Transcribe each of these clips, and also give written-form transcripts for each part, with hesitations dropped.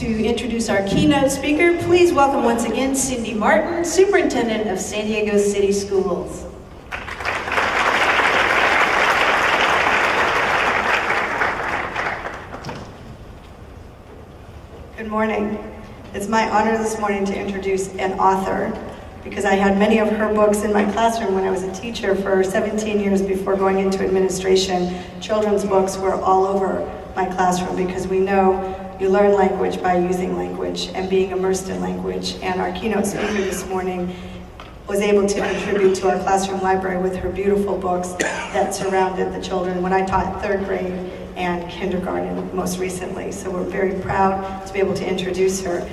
To introduce our keynote speaker, please welcome once again Cindy Martin, Superintendent of San Diego City Schools. Good morning. It's my honor this morning to introduce an author, because I had many of her books in my classroom when I was a teacher for 17 years before going into administration. Children's books were all over my classroom because we know you learn language by using language and being immersed in language. And our keynote speaker this morning was able to contribute to our classroom library with her beautiful books that surrounded the children when I taught third grade and kindergarten most recently. So we're very proud to be able to introduce her.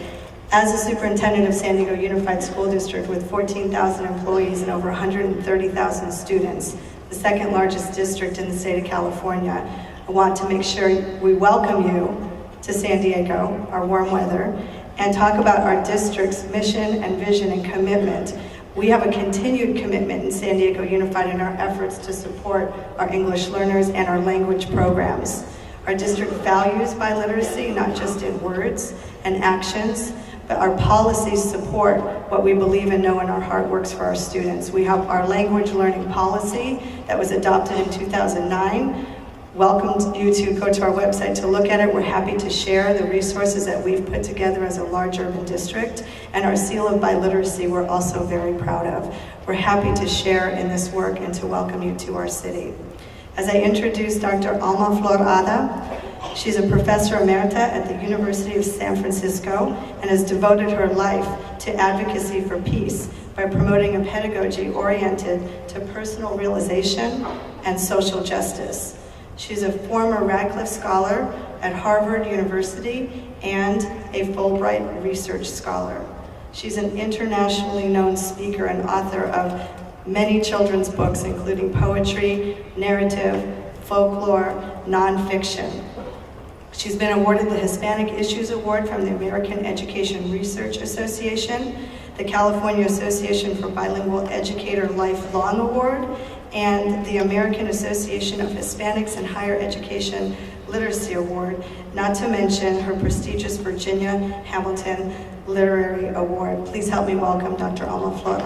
As a superintendent of San Diego Unified School District with 14,000 employees and over 130,000 students, the second largest district in the state of California, I want to make sure we welcome you to San Diego, our warm weather, and talk about our district's mission and vision and commitment. We have a continued commitment in San Diego Unified in our efforts to support our English learners and our language programs. Our district values biliteracy, not just in words and actions, but our policies support what we believe and know in our heart works for our students. We have our language learning policy that was adopted in 2009. Welcome you to go to our website to look at it. We're happy to share the resources that we've put together as a large urban district. And our seal of biliteracy we're also very proud of. We're happy to share in this work and to welcome you to our city. As I introduce Dr. Alma Flor, she's a professor emerita at the University of San Francisco and has devoted her life to advocacy for peace by promoting a pedagogy oriented to personal realization and social justice. She's a former Radcliffe Scholar at Harvard University and a Fulbright Research Scholar. She's an internationally known speaker and author of many children's books, including poetry, narrative, folklore, nonfiction. She's been awarded the Hispanic Issues Award from the American Education Research Association, the California Association for Bilingual Educator Lifelong Award, and the American Association of Hispanics in Higher Education Literacy Award, not to mention her prestigious Virginia Hamilton Literary Award. Please help me welcome Dr. Alma Flor.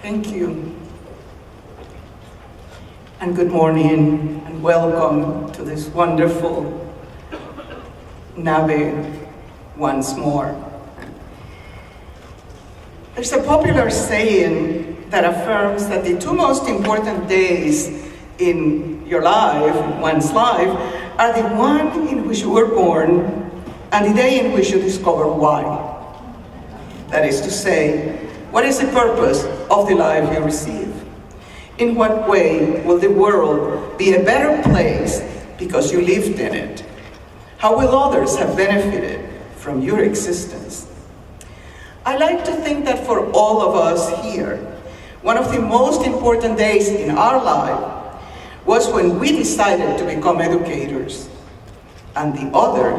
Thank you. And good morning and welcome to this wonderful NABE once more. There's a popular saying that affirms that the two most important days in your life, one's life, are the one in which you were born and the day in which you discover why. That is to say, what is the purpose of the life you receive? In what way will the world be a better place because you lived in it? How will others have benefited from your existence? I like to think that for all of us here, one of the most important days in our life was when we decided to become educators, and the other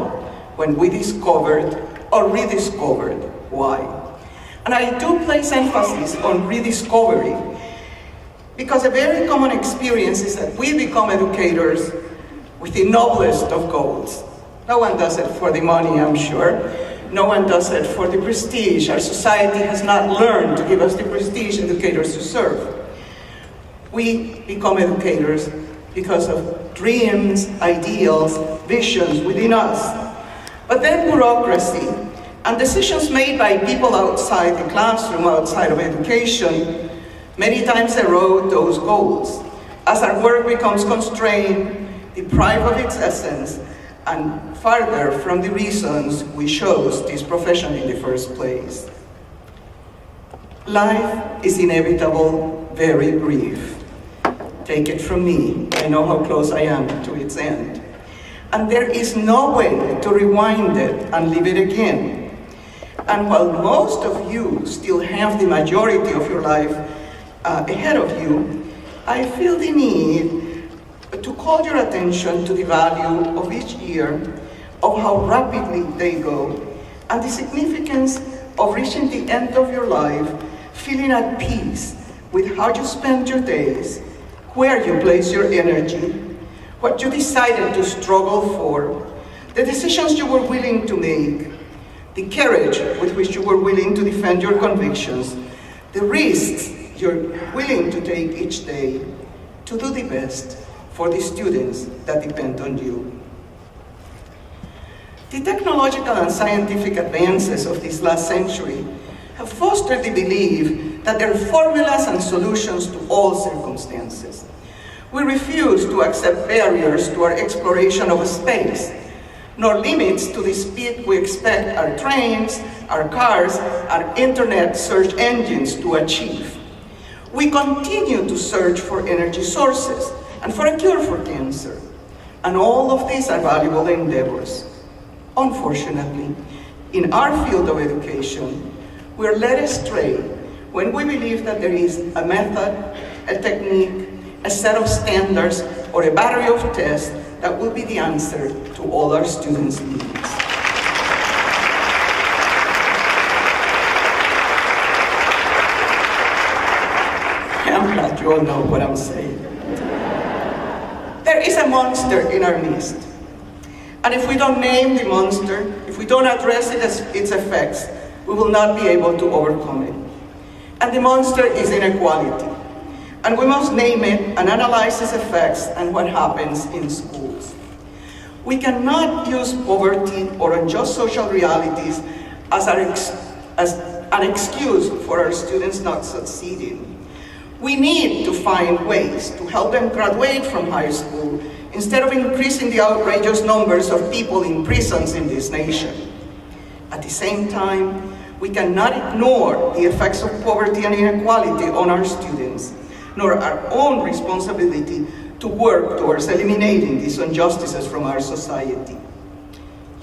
when we discovered or rediscovered why. And I do place emphasis on rediscovery because a very common experience is that we become educators with the noblest of goals. No one does it for the money, I'm sure. No one does it for the prestige. Our society has not learned to give us the prestige educators deserve. We become educators because of dreams, ideals, visions within us. But then bureaucracy and decisions made by people outside the classroom, outside of education, many times erode those goals as our work becomes constrained, deprived of its essence, and farther from the reasons we chose this profession in the first place. Life is inevitable, very brief. Take it from me, I know how close I am to its end. And there is no way to rewind it and live it again. And while most of you still have the majority of your life ahead of you, I feel the need to call your attention to the value of each year, of how rapidly they go, and the significance of reaching the end of your life feeling at peace with how you spend your days, where you place your energy, what you decided to struggle for, the decisions you were willing to make, the courage with which you were willing to defend your convictions, the risks you're willing to take each day to do the best for the students that depend on you. The technological and scientific advances of this last century have fostered the belief that there are formulas and solutions to all circumstances. We refuse to accept barriers to our exploration of space, nor limits to the speed we expect our trains, our cars, our internet search engines to achieve. We continue to search for energy sources and for a cure for cancer, and all of these are valuable endeavors. Unfortunately, in our field of education, we are led astray when we believe that there is a method, a technique, a set of standards, or a battery of tests that will be the answer to all our students' needs. I'm glad you all know what I'm saying. There is a monster in our midst. And if we don't name the monster, if we don't address its effects, we will not be able to overcome it. And the monster is inequality. And we must name it and analyze its effects and what happens in schools. We cannot use poverty or unjust social realities as an excuse for our students not succeeding. We need to find ways to help them graduate from high school instead of increasing the outrageous numbers of people in prisons in this nation. At the same time, we cannot ignore the effects of poverty and inequality on our students, nor our own responsibility to work towards eliminating these injustices from our society.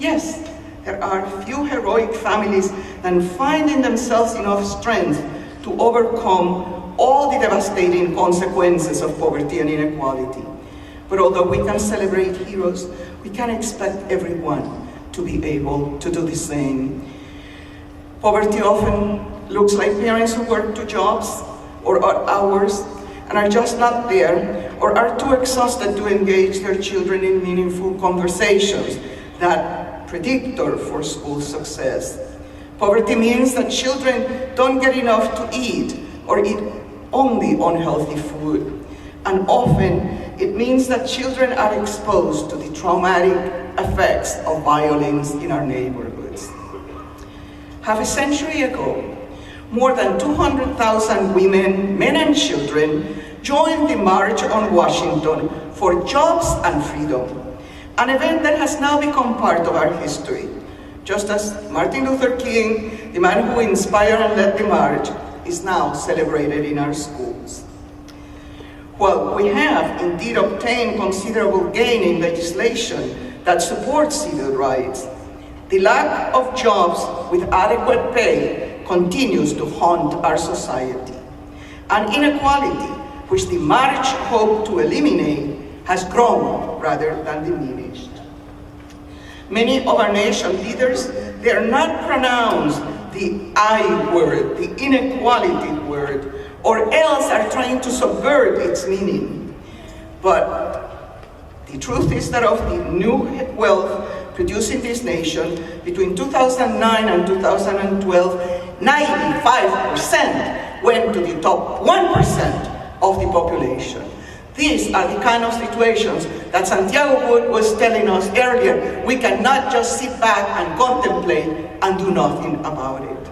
Yes, there are few heroic families that find in themselves enough strength to overcome all the devastating consequences of poverty and inequality. But although we can celebrate heroes, we can't expect everyone to be able to do the same. Poverty often looks like parents who work 2 jobs or odd hours and are just not there, or are too exhausted to engage their children in meaningful conversations, that predictor for school success. Poverty means that children don't get enough to eat or eat only unhealthy food. And often it means that children are exposed to the traumatic effects of violence in our neighborhoods. Half a century ago, more than 200,000 women, men and children joined the March on Washington for Jobs and Freedom, an event that has now become part of our history. Just as Martin Luther King, the man who inspired and led the march, is now celebrated in our schools. While we have indeed obtained considerable gain in legislation that supports civil rights, the lack of jobs with adequate pay continues to haunt our society. And inequality, which the march hoped to eliminate, has grown rather than diminished. Many of our nation leaders dare not pronounce the I word, the inequality word, or else are trying to subvert its meaning. But the truth is that of the new wealth produced in this nation between 2009 and 2012, 95% went to the top 1% of the population. These are the kind of situations that Santiago Wood was telling us earlier. We cannot just sit back and contemplate and do nothing about it.